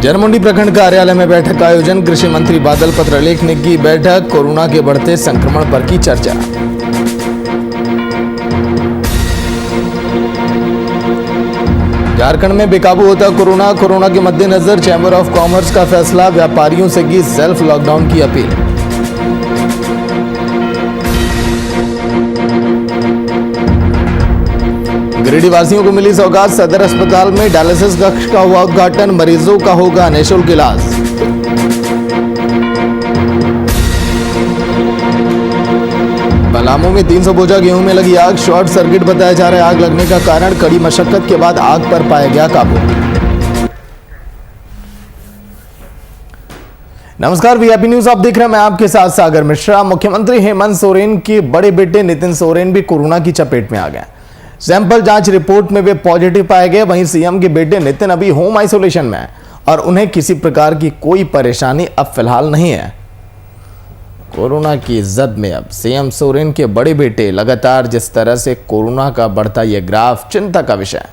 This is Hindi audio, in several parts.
जरमुंडी प्रखंड कार्यालय में बैठक का आयोजन। कृषि मंत्री बादल पत्रलेख ने की बैठक। कोरोना के बढ़ते संक्रमण पर की चर्चा। झारखंड में बेकाबू होता कोरोना के मद्देनजर चैंबर ऑफ कॉमर्स का फैसला। व्यापारियों से की सेल्फ लॉकडाउन की अपील। गिरिडीह वासियों को मिली सौगात। सदर अस्पताल में डायलिसिस कक्ष का हुआ उद्घाटन। मरीजों का होगा निःशुल्क इलाज। पलामू में 300 बोझा गेहूं में लगी आग। शॉर्ट सर्किट बताया जा रहा है आग लगने का कारण। कड़ी मशक्कत के बाद आग पर पाया गया काबू। नमस्कार, वीआईपी न्यूज आप देख रहे हैं। मैं आपके साथ सागर मिश्रा। मुख्यमंत्री हेमंत सोरेन के बड़े बेटे नितिन सोरेन भी कोरोना की चपेट में आ गए। सैंपल जांच रिपोर्ट में वे पॉजिटिव पाए गए। वहीं सीएम के बेटे नितिन अभी होम आइसोलेशन में है और उन्हें किसी प्रकार की कोई परेशानी अब फिलहाल नहीं है। कोरोना की जद में अब सीएम सोरेन के बड़े बेटे लगातार जिस तरह से कोरोना का बढ़ता यह ग्राफ चिंता का विषय है।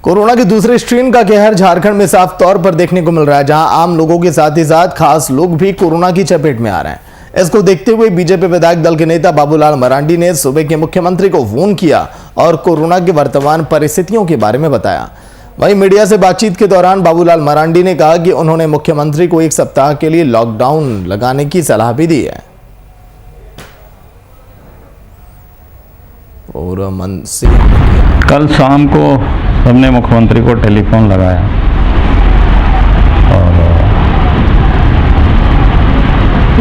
कोरोना के दूसरे स्ट्रेन का कहर झारखंड में साफ तौर पर देखने को मिल रहा है, जहां आम लोगों के साथ ही साथ खास लोग भी कोरोना की चपेट में आ रहे हैं। इसको देखते हुए बीजेपी विधायक दल के नेता बाबूलाल मरांडी ने सूबे के मुख्यमंत्री को फोन किया और कोरोना की वर्तमान परिस्थितियों के बारे में बताया। वहीं मीडिया से बातचीत के दौरान बाबूलाल मरांडी ने कहा कि उन्होंने मुख्यमंत्री को 1 सप्ताह के लिए लॉकडाउन लगाने की सलाह भी दी है। कल शाम को हमने मुख्यमंत्री को टेलीफोन लगाया और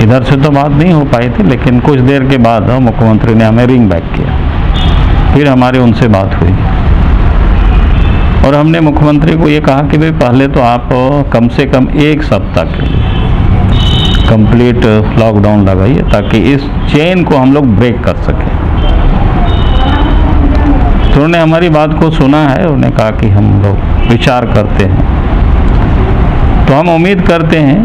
इधर से तो बात नहीं हो पाई थी, लेकिन कुछ देर के बाद मुख्यमंत्री ने हमें रिंग बैक किया। फिर हमारी उनसे बात हुई और हमने मुख्यमंत्री को ये कहा कि भाई पहले तो आप कम से कम 1 सप्ताह के लिए कंप्लीट लॉकडाउन लगाइए ताकि इस चेन को हम लोग ब्रेक कर सकें। तो उन्होंने हमारी बात को सुना है। उन्होंने कहा कि हम लोग विचार करते हैं। तो हम उम्मीद करते हैं,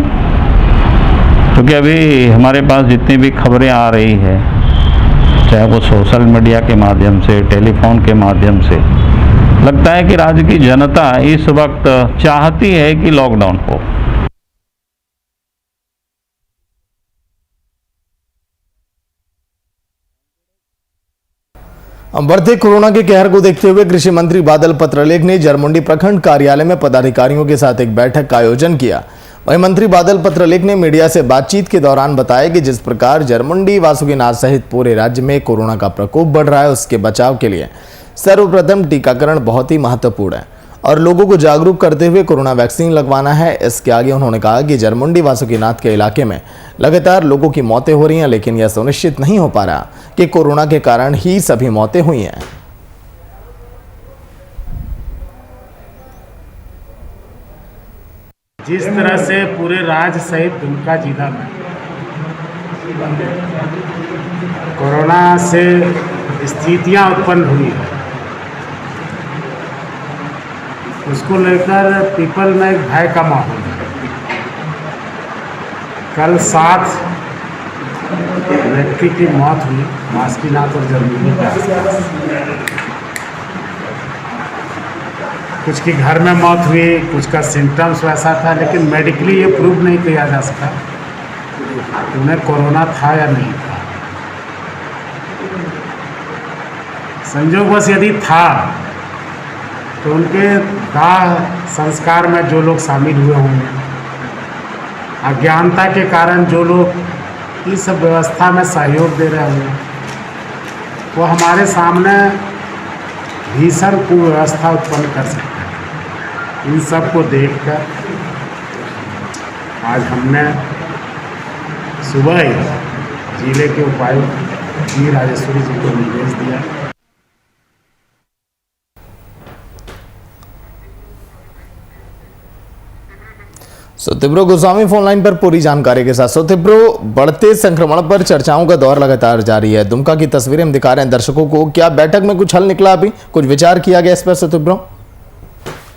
क्योंकि अभी हमारे पास जितनी भी खबरें आ रही है, चाहे वो सोशल मीडिया के माध्यम से, टेलीफोन के माध्यम से, लगता है कि राज्य की जनता इस वक्त चाहती है कि लॉकडाउन हो। बढ़ते कोरोना के कहर को देखते हुए कृषि मंत्री बादल पत्रलेख ने जरमुंडी प्रखंड कार्यालय में पदाधिकारियों के साथ एक बैठक का आयोजन किया। वहीं मंत्री बादल पत्रलेख ने मीडिया से बातचीत के दौरान बताया कि जिस प्रकार जरमुंडी, वासुकीनाथ सहित पूरे राज्य में कोरोना का प्रकोप बढ़ रहा है, उसके बचाव के लिए सर्वप्रथम टीकाकरण बहुत ही महत्वपूर्ण है और लोगों को जागरूक करते हुए कोरोना वैक्सीन लगवाना है। इसके आगे उन्होंने कहा कि जरमुंडी, वासुकीनाथ के इलाके में लगातार लोगों की मौतें हो रही हैं, लेकिन यह सुनिश्चित नहीं हो पा रहा कि कोरोना के कारण ही सभी मौतें हुई हैं। जिस तरह से पूरे राज्य सहित दुमका जिला में कोरोना से स्थितियां उत्पन्न हुई है, उसको लेकर पीपल में एक भय का माहौल है। कल 7 व्यक्ति की मौत हुई वासुकीनाथ और जरमुंडी के आसपास। कुछ की घर में मौत हुई, कुछ का सिम्टम्स वैसा था, लेकिन मेडिकली ये प्रूव नहीं किया जा सका कि उन्हें कोरोना था या नहीं था। संयोगवश यदि था तो उनके दाह संस्कार में जो लोग शामिल हुए होंगे, अज्ञानता के कारण जो लोग इस व्यवस्था में सहयोग दे रहे होंगे, वो हमारे सामने भीषण कुव्यवस्था उत्पन्न कर सकते हैं। इन सब को देखकर आज हमने सुबह ही जिले के उपायुक्त जी राजेश्वरी जी को निर्देश दिया। सुतिब्रो गोस्वामी फोन लाइन पर पूरी जानकारी के साथ। सुतिब्रो, बढ़ते संक्रमण पर चर्चाओं का दौर लगातार जारी है। दुमका की तस्वीरें हम दिखा रहे हैं दर्शकों को। क्या बैठक में कुछ हल निकला, अभी कुछ विचार किया गया इस पर सुतिब्रो?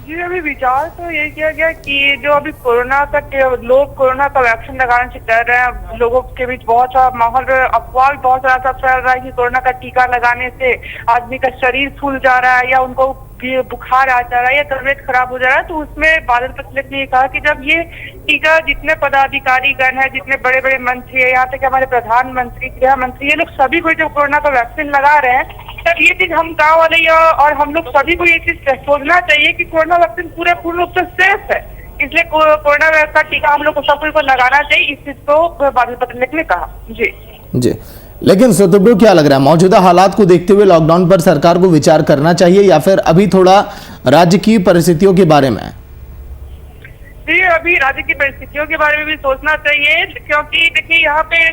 जी अभी विचार तो ये किया गया कि जो अभी कोरोना का लोग कोरोना का वैक्सीन लगाने से डर रहे हैं, लोगों के बीच बहुत सा माहौल अफवाह बहुत ज्यादा फैल रहा है कि कोरोना का टीका लगाने से आदमी का शरीर फूल जा रहा है या उनको बुखार आ जा रहा है या तबीयत खराब हो जा रहा है। तो उसमें बादल पत्रलेख ने कहा कि जब ये टीका जितने पदाधिकारी गण है, जितने बड़े बड़े मंत्री है, यहाँ तक हमारे प्रधानमंत्री, गृह मंत्री, ये लोग सभी को जब कोरोना का वैक्सीन लगा रहे हैं, तब ये चीज हम गाँव वाले और हम लोग सभी को ये चीज सोचना चाहिए कि कोरोना वैक्सीन पूर्ण रूप से सेफ है। इसलिए कोरोना का टीका हम लोग को सभी को लगाना चाहिए, इस चीज को बादल पत्रलेख ने कहा। जी। लेकिन सुब्रु क्या लग रहा है, मौजूदा हालात को देखते हुए लॉकडाउन पर सरकार को विचार करना चाहिए या फिर अभी थोड़ा राज्य की परिस्थितियों के बारे में? जी अभी राज्य की परिस्थितियों के बारे में भी सोचना चाहिए, क्योंकि देखिए यहाँ पे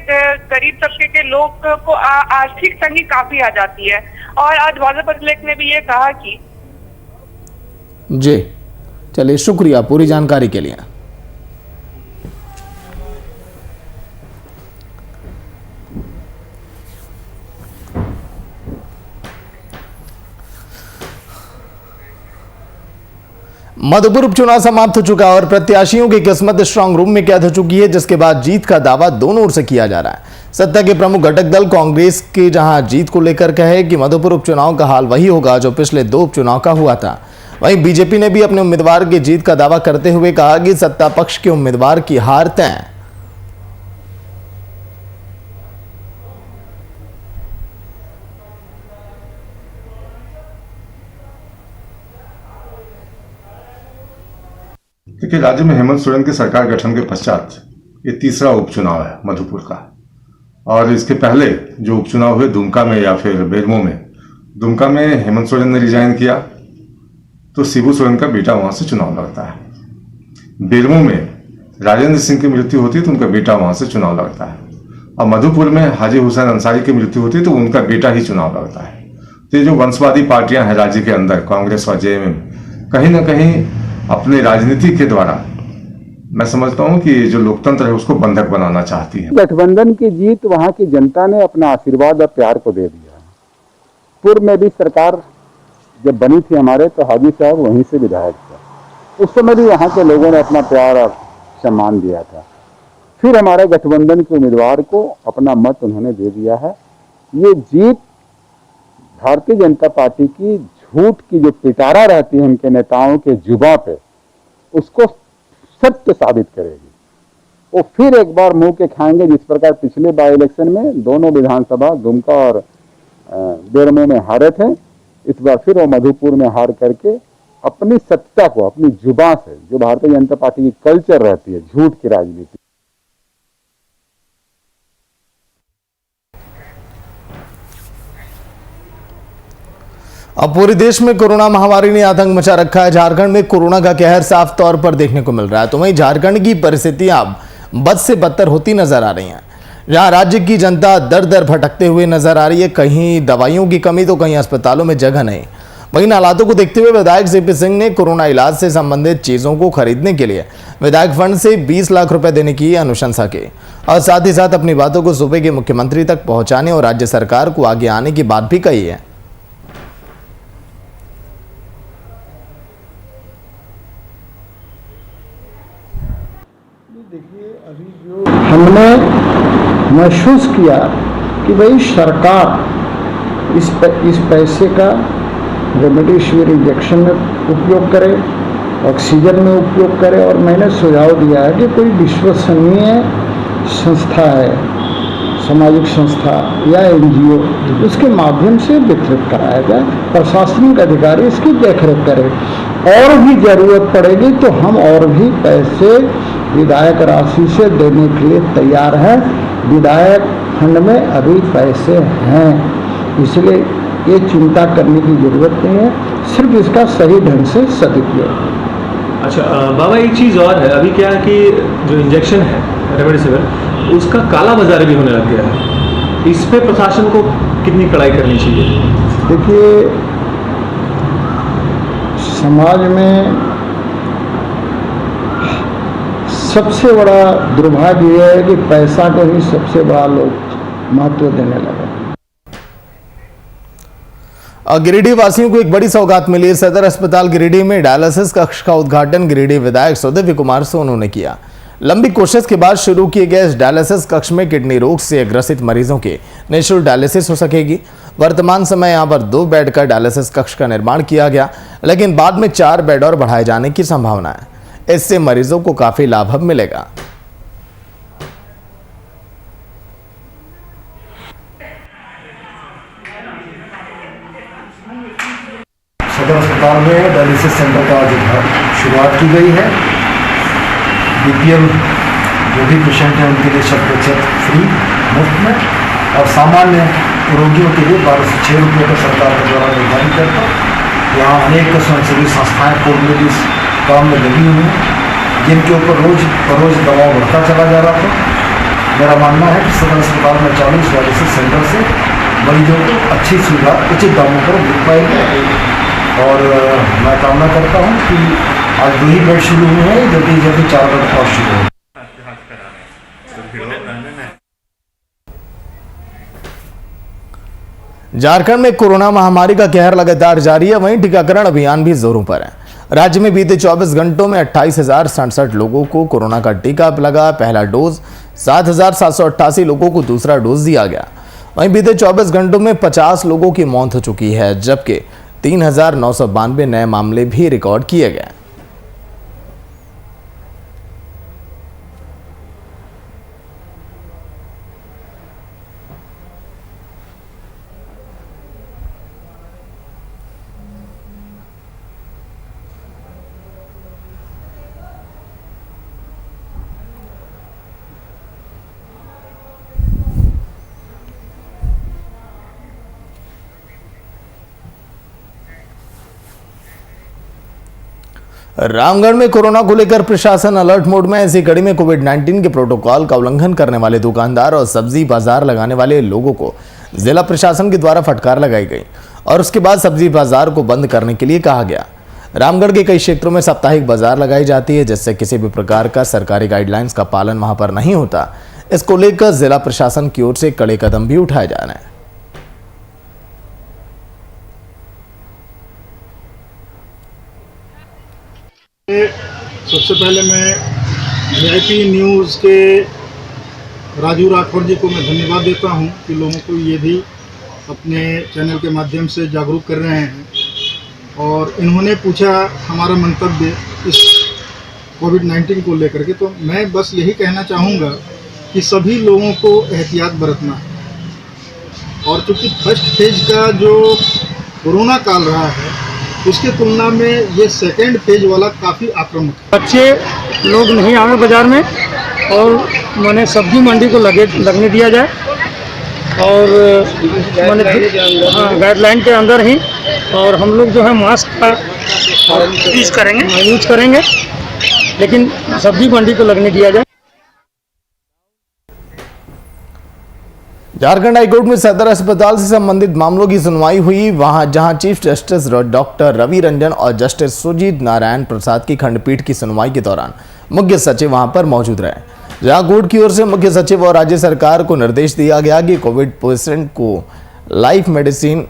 गरीब तबके के लोग को आर्थिक तंगी काफी आ जाती है। और आज बादल पत्रलेख ने भी ये कहा कि जी चलिए, शुक्रिया पूरी जानकारी के लिए। मधुपुर उपचुनाव समाप्त हो चुका है और प्रत्याशियों की किस्मत स्ट्रांग रूम में कैद हो चुकी है, जिसके बाद जीत का दावा दोनों ओर से किया जा रहा है। सत्ता के प्रमुख घटक दल कांग्रेस के जहां जीत को लेकर कहे कि मधुपुर उपचुनाव का हाल वही होगा जो पिछले 2 उपचुनाव का हुआ था, वहीं बीजेपी ने भी अपने उम्मीदवार की जीत का दावा करते हुए कहा कि सत्ता पक्ष के उम्मीदवार की हार तय। देखिए, राज्य में हेमंत सोरेन के सरकार गठन के पश्चात ये तीसरा उपचुनाव है मधुपुर का। और इसके पहले जो उपचुनाव हुए दुमका में या फिर बेरमो में, दुमका में हेमंत सोरेन ने रिजाइन किया तो शिबू सोरेन का बेटा वहां से चुनाव लड़ता है। बेरमो में राजेंद्र सिंह की मृत्यु होती है तो उनका बेटा वहां से चुनाव लड़ता है। और मधुपुर में हाजी हुसैन अंसारी की मृत्यु होती है तो उनका बेटा ही चुनाव लड़ता है। तो ये जो वंशवादी पार्टियां हैं राज्य के अंदर, कांग्रेस और जेएमएम, कहीं ना कहीं अपने राजनीति के द्वारा मैं समझता हूं कि जो लोकतंत्र है उसको बंधक बनाना चाहती है। गठबंधन की जीत वहां की जनता ने अपना आशीर्वाद और प्यार को दे दिया। पूर्व में भी सरकार जब बनी थी हमारे, तो हाजी साहब वहीं से विधायक थे, उस समय भी वहां के लोगों ने अपना प्यार और सम्मान दिया था। फिर हमारे गठबंधन के उम्मीदवार को अपना मत उन्होंने दे दिया है। ये जीत भारतीय जनता पार्टी की झूठ की जो पिटारा रहती है उनके नेताओं के जुबां पे, उसको सत्य साबित करेगी। वो फिर एक बार मुंह के खाएंगे, जिस प्रकार पिछले बाई इलेक्शन में दोनों विधानसभा दुमका और बेरमो में हारे थे, इस बार फिर वो मधुपुर में हार करके अपनी सत्ता को अपनी जुबां से, जो भारतीय जनता पार्टी की कल्चर रहती है झूठ की राजनीति, अब पूरे देश में कोरोना महामारी ने आतंक मचा रखा है। झारखंड में कोरोना का कहर साफ तौर पर देखने को मिल रहा है, तो वहीं झारखंड की परिस्थितियां अब बद से बदतर होती नजर आ रही हैं। जहां राज्य की जनता दर दर भटकते हुए नजर आ रही है, कहीं दवाइयों की कमी तो कहीं अस्पतालों में जगह नहीं। वहीं हालातों को देखते हुए विधायक सीपी सिंह ने कोरोना इलाज से संबंधित चीजों को खरीदने के लिए विधायक फंड से 20 लाख रुपए देने की अनुशंसा की और साथ ही साथ अपनी बातों को सूबे के मुख्यमंत्री तक पहुंचाने और राज्य सरकार को आगे आने की बात भी कही है। हमने महसूस किया कि भाई सरकार इस पैसे का रेमडेसिविर इंजेक्शन में उपयोग करे, ऑक्सीजन में उपयोग करे, और मैंने सुझाव दिया है कि कोई विश्वसनीय संस्था है, सामाजिक संस्था या एनजीओ, उसके माध्यम से वितरित कराया जाए, प्रशासनिक अधिकारी इसकी देखरेख करें। और भी ज़रूरत पड़ेगी तो हम और भी पैसे विधायक राशि से देने के लिए तैयार हैं। विधायक फंड में अभी पैसे हैं, इसलिए ये चिंता करने की ज़रूरत नहीं है, सिर्फ इसका सही ढंग से सदुपयोग। अच्छा बाबा, एक चीज़ और है, अभी क्या है कि जो इंजेक्शन है रेमडेसिविर, उसका काला बाजार भी होने लग गया है। इस पे प्रशासन को कितनी कड़ाई करनी चाहिए? देखिए, समाज में सबसे बड़ा दुर्भाग्य यह है कि पैसा को ही सबसे बड़ा लोग महत्व देने लगे। और गिरिडीह वासियों को एक बड़ी सौगात मिली है। सदर अस्पताल गिरिडीह में डायलिसिस कक्ष का उद्घाटन गिरिडीह विधायक सुदिव्य कुमार सोनू ने किया। लंबी कोशिश के बाद शुरू किए गए इस डायलिसिस कक्ष में किडनी रोग से ग्रसित मरीजों के निःशुल्क डायलिसिस हो सकेगी। वर्तमान समय यहां पर 2 बेड का डायलिसिस कक्ष का निर्माण किया गया, लेकिन बाद में 4 बेड और बढ़ाए जाने की संभावना है। इससे मरीजों को काफी लाभ मिलेगा। सदर अस्पताल में डायलिसिस सेंटर का जो है शुरुआत की गई है। बीपीएल जो भी पेशेंट हैं उनके लिए 100% फ्री मुफ्त में, और सामान्य रोगियों के लिए 1206 रुपये का सरकार के द्वारा निर्धारित करता। यहाँ अनेक स्वयंसेवी संस्थाएँ कोविड इस काम में लगी हुई हैं, जिनके ऊपर रोज बरोज दबाव बढ़ता चला जा रहा था। मेरा मानना है कि सदर अस्पताल में चालू इस डायलिसिस सेंटर से मरीजों को अच्छी सुविधा उचित दामों पर मिल पाएगी। और मैं कामना करता हूं कि आज 2 ही बेड शुरू हुए हैं, जल्दी जल्दी 4 बेड और शुरू हो। झारखंड में कोरोना महामारी का कहर लगातार जारी है, वहीं टीकाकरण अभियान भी जोरों पर है। राज्य में बीते 24 घंटों में 28,067 लोगों को कोरोना का टीका लगा। पहला डोज 7,788 लोगों को दूसरा डोज दिया गया। वहीं बीते 24 घंटों में 50 लोगों की मौत हो चुकी है, जबकि 3,992 नए मामले भी रिकॉर्ड किए गए। रामगढ़ में कोरोना को लेकर प्रशासन अलर्ट मोड में। ऐसी कड़ी में कोविड-19 के प्रोटोकॉल का उल्लंघन करने वाले दुकानदार और सब्जी बाजार लगाने वाले लोगों को जिला प्रशासन के द्वारा फटकार लगाई गई और उसके बाद सब्जी बाजार को बंद करने के लिए कहा गया। रामगढ़ के कई क्षेत्रों में साप्ताहिक बाजार लगाई जाती है, जिससे किसी भी प्रकार का सरकारी गाइडलाइंस का पालन वहां पर नहीं होता। इसको लेकर जिला प्रशासन की ओर से कड़े कदम भी उठाए जा रहे हैं। सबसे पहले मैं VIP न्यूज़ के राजू राठौर जी को मैं धन्यवाद देता हूं कि लोगों को ये भी अपने चैनल के माध्यम से जागरूक कर रहे हैं। और इन्होंने पूछा हमारा मंतव्य इस कोविड-19 को लेकर के, तो मैं बस यही कहना चाहूँगा कि सभी लोगों को एहतियात बरतना है। और चूँकि फर्स्ट फेज का जो कोरोना काल रहा है, उसके तुलना में ये सेकेंड फेज वाला काफ़ी आक्रामक है। बच्चे लोग नहीं आए बाज़ार में, और मैंने सब्जी मंडी को लगने दिया जाए, और मैंने गाइडलाइन के अंदर ही, और हम लोग जो है मास्क का यूज करेंगे, लेकिन सब्जी मंडी को लगने दिया जाए। झारखंड हाईकोर्ट में सदर अस्पताल से संबंधित मामलों की सुनवाई हुई, वहां जहां chief justice doctor Ravi Ranjan और जस्टिस सुजीत नारायण प्रसाद की खंडपीठ की सुनवाई के दौरान मुख्य सचिव वहां पर मौजूद रहे। जहां कोर्ट की ओर से मुख्य सचिव और राज्य सरकार को निर्देश दिया गया कि कोविड पेशेंट को लाइफ मेडिसिन,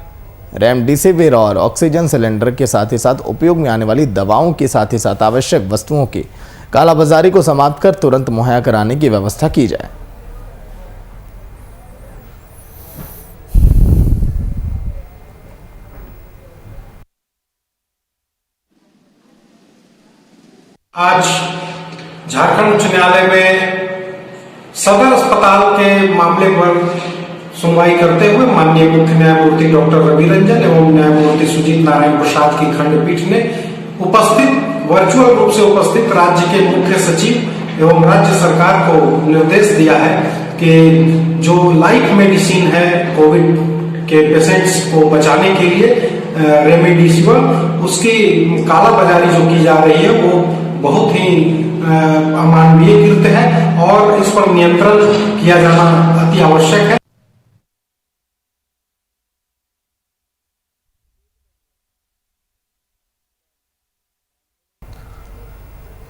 रेमडेसिविर और ऑक्सीजन सिलेंडर के साथ ही साथ उपयोग में आने वाली दवाओं के साथ ही साथ आवश्यक वस्तुओं की कालाबाजारी को समाप्त कर तुरंत मुहैया कराने की व्यवस्था की जाए। आज झारखंड उच्च न्यायालय में सदर अस्पताल के मामले पर सुनवाई करते हुए माननीय मुख्य न्यायमूर्ति डॉक्टर रवि रंजन एवं न्यायमूर्ति सुजीत नारायण प्रसाद की खंडपीठ ने वर्चुअल रूप से उपस्थित राज्य के मुख्य सचिव एवं राज्य सरकार को निर्देश दिया है कि जो लाइफ मेडिसिन है कोविड के पेशेंट्स को बचाने के लिए रेमडेसिविर, उसकी कालाबाजारी जो की जा रही है वो बहुत ही अमानवीय कृत्य है और इस पर नियंत्रण किया जाना अति आवश्यक है।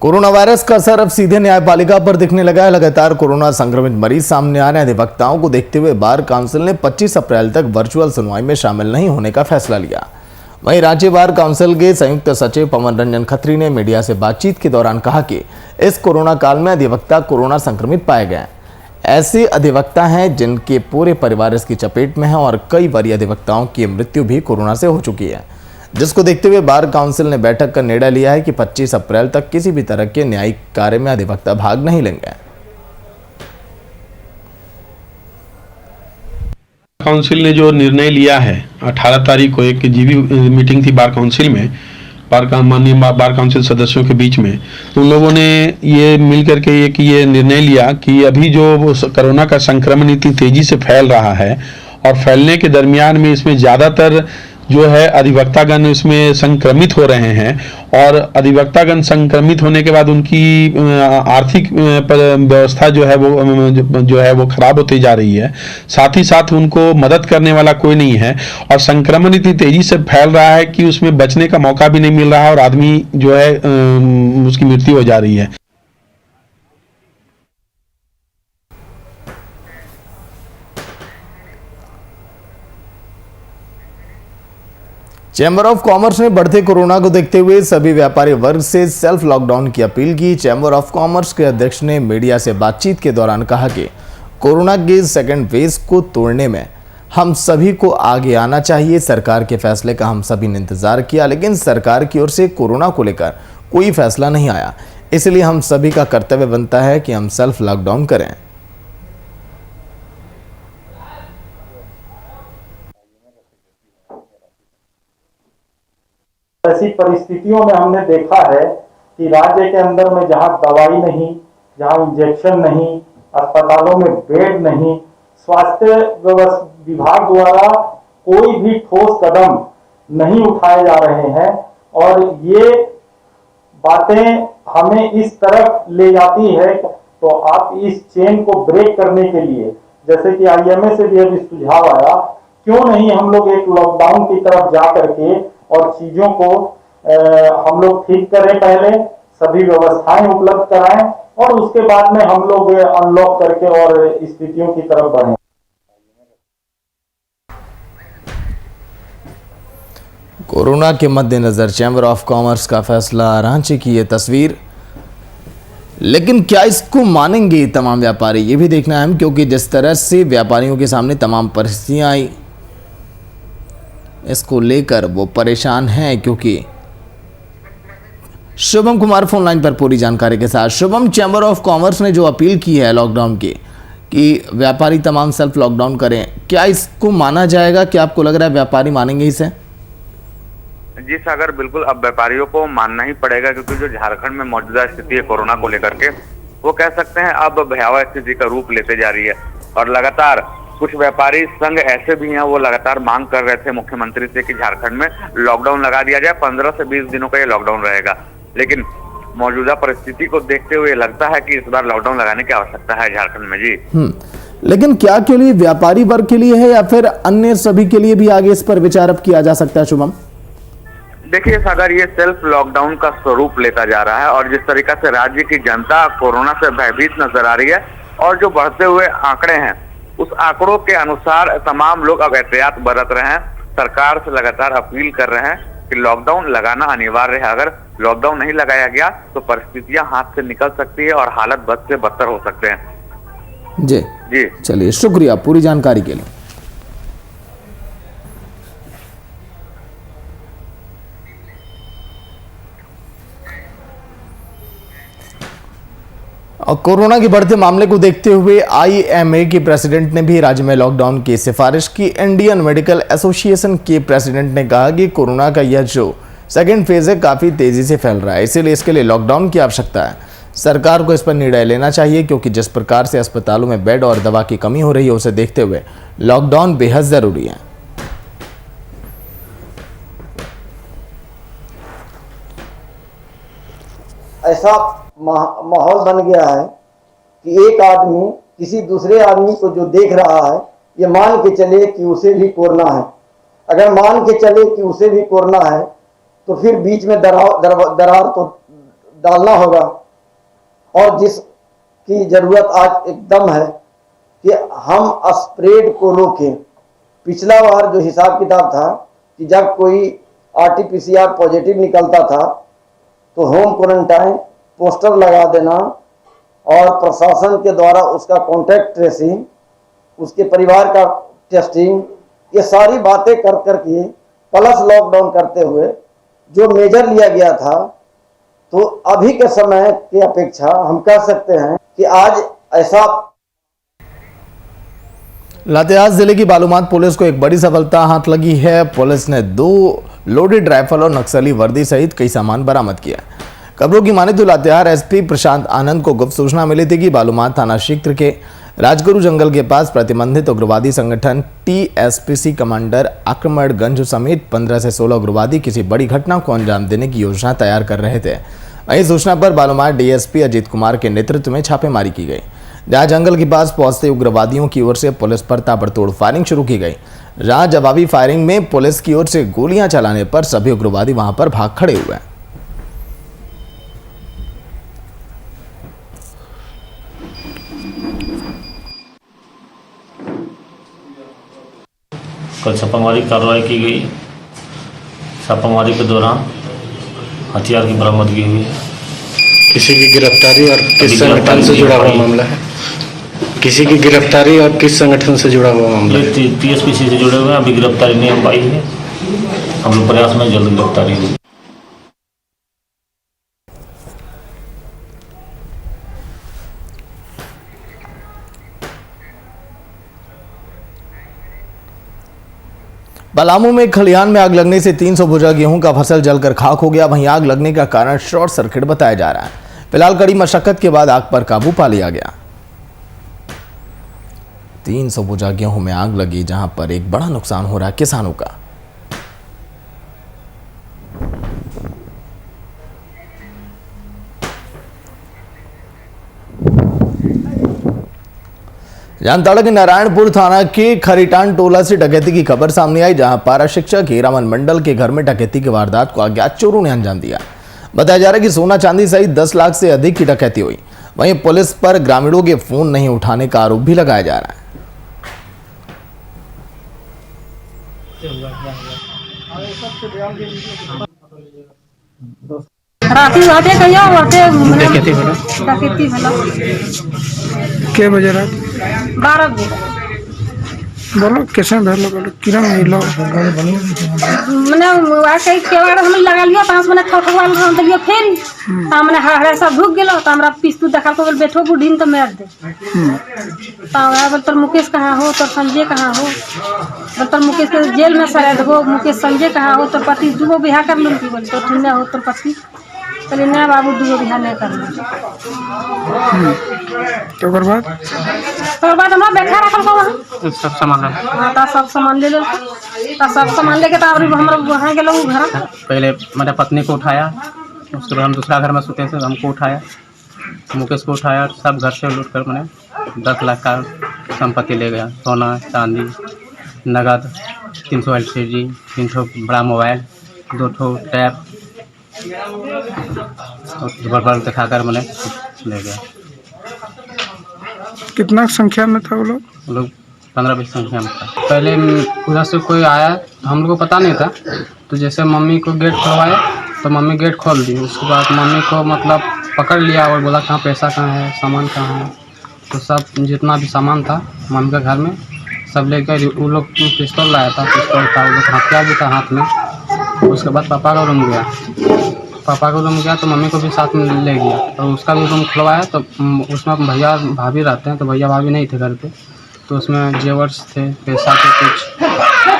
कोरोना वायरस का असर अब सीधे न्यायपालिका पर दिखने लगा है। लगातार कोरोना संक्रमित मरीज सामने आ रहे हैं। अधिवक्ताओं को देखते हुए बार काउंसिल ने 25 अप्रैल तक वर्चुअल सुनवाई में शामिल नहीं होने का फैसला लिया। वहीं राज्य बार काउंसिल के संयुक्त सचिव पवन रंजन खत्री ने मीडिया से बातचीत के दौरान कहा कि इस कोरोना काल में अधिवक्ता कोरोना संक्रमित पाए गए। ऐसे अधिवक्ता हैं जिनके पूरे परिवार इसकी चपेट में है और कई वरीय अधिवक्ताओं की मृत्यु भी कोरोना से हो चुकी है, जिसको देखते हुए बार काउंसिल ने बैठक का निर्णय लिया है कि 25 अप्रैल तक किसी भी तरह के न्यायिक कार्य में अधिवक्ता भाग नहीं लेंगे। काउंसिल ने जो निर्णय लिया है 18 तारीख को एक जीवी मीटिंग थी बार काउंसिल में, माननीय बार काउंसिल सदस्यों के बीच में, तो उन लोगों ने ये मिल करके ये निर्णय लिया कि अभी जो कोरोना का संक्रमण इतनी तेजी से फैल रहा है और फैलने के दरमियान में इसमें ज़्यादातर जो है अधिवक्तागण इसमें संक्रमित हो रहे हैं और अधिवक्तागण संक्रमित होने के बाद उनकी आर्थिक व्यवस्था जो है वो खराब होती जा रही है। साथ ही साथ उनको मदद करने वाला कोई नहीं है और संक्रमण इतनी तेजी से फैल रहा है कि उसमें बचने का मौका भी नहीं मिल रहा है और आदमी जो है उसकी मृत्यु हो जा रही है। चैम्बर ऑफ कॉमर्स ने बढ़ते कोरोना को देखते हुए सभी व्यापारी वर्ग से सेल्फ लॉकडाउन की अपील की। चैम्बर ऑफ कॉमर्स के अध्यक्ष ने मीडिया से बातचीत के दौरान कहा कि कोरोना के सेकंड वेव को तोड़ने में हम सभी को आगे आना चाहिए। सरकार के फैसले का हम सभी ने इंतजार किया, लेकिन सरकार की ओर से कोरोना को लेकर कोई फैसला नहीं आया। इसलिए हम सभी का कर्तव्य बनता है कि हम सेल्फ लॉकडाउन करें। ऐसी परिस्थितियों में हमने देखा है कि राज्य के अंदर में जहां दवाई नहीं, जहां इंजेक्शन नहीं, अस्पतालों में बेड नहीं, स्वास्थ्य विभाग द्वारा कोई भी ठोस कदम नहीं उठाए जा रहे हैं और ये बातें हमें इस तरफ ले जाती है। तो आप इस चेन को ब्रेक करने के लिए, जैसे कि IMA से भी अभी सुझाव आया, क्यों नहीं हम लोग एक लॉकडाउन की तरफ जा करके और चीजों को हम लोग ठीक करें, पहले सभी व्यवस्थाएं उपलब्ध कराएं और उसके बाद में हम लोग अनलॉक करके और स्थितियों की तरफ बढ़ें। कोरोना के मद्देनजर चैम्बर ऑफ कॉमर्स का फैसला, रांची की ये तस्वीर। लेकिन क्या इसको मानेंगे तमाम व्यापारी, ये भी देखना है, क्योंकि जिस तरह से व्यापारियों के सामने तमाम परिस्थितियां आई, इसको लेकर वो परेशान हैं। क्योंकि शुभम कुमार फोन लाइन पर पूरी जानकारी के साथ। शुभम, चैम्बर ऑफ कॉमर्स ने जो अपील की है लॉकडाउन की कि व्यापारी तमाम सेल्फ लॉकडाउन करें, क्या इसको माना जाएगा? क्या आपको लग रहा है व्यापारी मानेंगे इसे? जी सागर, बिल्कुल अब व्यापारियों को मानना ही पड़ेगा, क्योंकि जो झारखंड में मौजूदा स्थिति है कोरोना को लेकर के, वो कह सकते हैं अब भयावह स्थिति का रूप लेते जा रही है। और लगातार कुछ व्यापारी संघ ऐसे भी हैं, वो लगातार मांग कर रहे थे मुख्यमंत्री से कि झारखंड में लॉकडाउन लगा दिया जाए, 15 से 20 दिनों का ये लॉकडाउन रहेगा। लेकिन मौजूदा परिस्थिति को देखते हुए लगता है कि इस बार लॉकडाउन लगाने की आवश्यकता है झारखंड में। जी लेकिन क्या के लिए, व्यापारी वर्ग के लिए है या फिर अन्य सभी के लिए भी आगे इस पर विचार अब किया जा सकता है? शुभम, देखिए सागर, ये सेल्फ लॉकडाउन का स्वरूप लेता जा रहा है और जिस तरीका से राज्य की जनता कोरोना से भयभीत नजर आ रही है और जो बढ़ते हुए आंकड़े हैं, उस आंकड़ों के अनुसार तमाम लोग अब एहतियात बरत रहे हैं। सरकार से लगातार अपील कर रहे हैं कि लॉकडाउन लगाना अनिवार्य है। अगर लॉकडाउन नहीं लगाया गया तो परिस्थितियां हाथ से निकल सकती है और हालत बद से बदतर हो सकते हैं। जी जी, चलिए, शुक्रिया पूरी जानकारी के लिए। और कोरोना के बढ़ते मामले को देखते हुए IMA के प्रेसिडेंट ने भी राज्य में लॉकडाउन की सिफारिश की। इंडियन मेडिकल एसोसिएशन के प्रेसिडेंट ने कहा कि कोरोना का यह जो सेकेंड फेज है काफ़ी तेज़ी से फैल रहा है, इसीलिए इसके लिए लॉकडाउन की आवश्यकता है। सरकार को इस पर निर्णय लेना चाहिए, क्योंकि जिस प्रकार से अस्पतालों में बेड और दवा की कमी हो रही है, उसे देखते हुए लॉकडाउन बेहद ज़रूरी है। ऐसा माहौल बन गया है कि एक आदमी किसी दूसरे आदमी को जो देख रहा है, ये मान के चले कि उसे भी कोरोना है। अगर मान के चले कि उसे भी कोरोना है तो फिर बीच में दरार तो डालना होगा। और जिसकी ज़रूरत आज एकदम है कि हम स्प्रेड को रोकें। पिछला बार जो हिसाब किताब था कि जब कोई RT-PCR पॉजिटिव निकलता था तो होम क्वारंटाइन, पोस्टर लगा देना और प्रशासन के द्वारा उसका कॉन्टैक्ट ट्रेसिंग, उसके परिवार का टेस्टिंग, ये सारी बातें कर करके प्लस लॉकडाउन करते हुए जो मेजर लिया गया था, तो अभी के समय की अपेक्षा हम कह सकते हैं कि आज ऐसा। लातेहार जिले की बालूमाथ पुलिस को एक बड़ी सफलता हाथ लगी है। पुलिस ने 2 लोडेड राइफल और नक्सली वर्दी सहित कई सामान बरामद किया। खबरों की माने तो लातेहार SP प्रशांत आनंद को गुप्त सूचना मिली थी कि बालूमाथ थाना क्षेत्र के राजगुरु जंगल के पास प्रतिबंधित उग्रवादी संगठन TSPC कमांडर आक्रमणगंज समेत 15 से 16 उग्रवादी किसी बड़ी घटना को अंजाम देने की योजना तैयार कर रहे थे। वहीं सूचना पर बालूमाथ DSP अजीत कुमार के नेतृत्व में छापेमारी की गई, जहां जंगल के पास पहुंचते उग्रवादियों की ओर से पुलिस पर ताबड़तोड़ फायरिंग शुरू की गई। जहां जवाबी फायरिंग में पुलिस की ओर से गोलियां चलाने पर सभी उग्रवादी वहां पर भाग खड़े हुए। कल छापामारी कार्रवाई की गई। छापामारी के दौरान हथियार की बरामदगी हुई है। किसी की गिरफ्तारी और किस संगठन से जुड़ा हुआ मामला है? किसी की गिरफ्तारी और किस संगठन से जुड़ा हुआ मामला है? TSPC से जुड़े हुए हैं। अभी गिरफ्तारी नहीं हो पाई है। हम लोग प्रयास में जल्द गिरफ्तारी होगी। पलामू में खलिहान में आग लगने से 300 बोझा गेहूं का फसल जलकर खाक हो गया। वहीं आग लगने का कारण शॉर्ट सर्किट बताया जा रहा है। फिलहाल कड़ी मशक्कत के बाद आग पर काबू पा लिया गया। 300 बोझा गेहूं में आग लगी, जहां पर एक बड़ा नुकसान हो रहा है किसानों का। जामताड़ा के नारायणपुर थाना के खरीटान टोला से डकैती की खबर सामने आई, जहां पारा शिक्षक हीरामन मंडल के घर में डकैती की वारदात को अज्ञात चोरों ने अंजाम दिया। बताया जा रहा है कि सोना चांदी सहित 10 लाख से अधिक की डकैती हुई। वहीं पुलिस पर ग्रामीणों के फोन नहीं उठाने का आरोप भी लगाया जा रहा है। के बजे रात 12 बजे बोलो कैसे भेलो बोलो किरण मिलो मने वाके केवाड़ हम लगा लियो तास मने ठठवाल हम दियो फिर हमने हड़े सब भूख गेलो त हमरा पिस्तू देखा को बैठो बुढ़ीन तो मार दे तावा बोल तर मुकेश कहां हो, तर संजय कहां हो, बोल तर मुकेश के जेल में सरा देबो, मुकेश संजय कहां हो, तर पति दुगो बियाह कर लूं की बोल तो ठुन्ना हो तर पति चले ना बाबू दुगो बियाह नहीं कर लूं। तो बर्बाद हमरा बैठा रखल को सब सामान हां ता सब सामान ले लेल ता सब सामान लेके ता हमरा वहां गेलो घर। पहले मेरे पत्नी को उठाया, उसके बाद हम दूसरा घर में सोते थे, हमको उठाया, मुकेश को उठाया, सब घर से लूट कर मैंने 10 लाख का संपत्ति ले गया। सोना चांदी नगद 300 LCD 300 बड़ा मोबाइल 2 ठो टैब बर्बाद दिखाकर मैंने ले गया। कितना संख्या में था वो लोग? 15-20 संख्या में था। पहले उधर से कोई आया तो हम लोग को पता नहीं था, तो जैसे मम्मी को गेट खोलवाया तो मम्मी गेट खोल दी। उसके बाद मम्मी को मतलब पकड़ लिया और बोला कहाँ पैसा कहाँ है, सामान कहाँ है, तो सब जितना भी सामान था मम्मी के घर में सब लेकर वो लोग पिस्तौल लाया था, पिस्तौल था, वो लोग हथियार भी था हाथ में। उसके बाद पापा का रूम गया, तो मम्मी को भी साथ में ले गया और उसका भी रूम खुलवाया। तो उसमें भैया भाभी रहते हैं, तो भैया भाभी नहीं थे घर पे, तो उसमें जेवर्स थे, पैसा थे कुछ,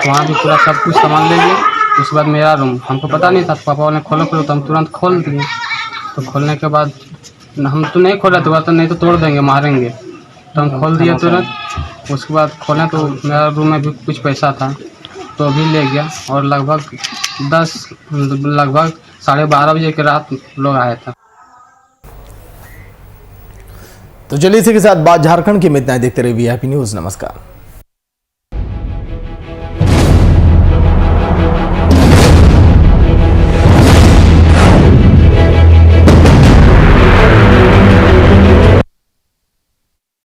वहाँ भी पूरा सब कुछ सामान ले लिए। उसके बाद मेरा रूम हमको पता नहीं था, तो पापा ने खोलो तो हम तुरंत खोल दिए। तो खोलने के बाद हम तो नहीं खोला, तो नहीं तो तोड़ देंगे मारेंगे, तो हम खोल दिए तुरंत। उसके बाद खोलें तो मेरा रूम में भी कुछ पैसा था, तो अभी ले गया। और लगभग 12:30 बजे के रात लोग आए थे। तो चलिए इसी के साथ बात झारखंड की में इतना ही। देखते रहिए VIP न्यूज़। नमस्कार।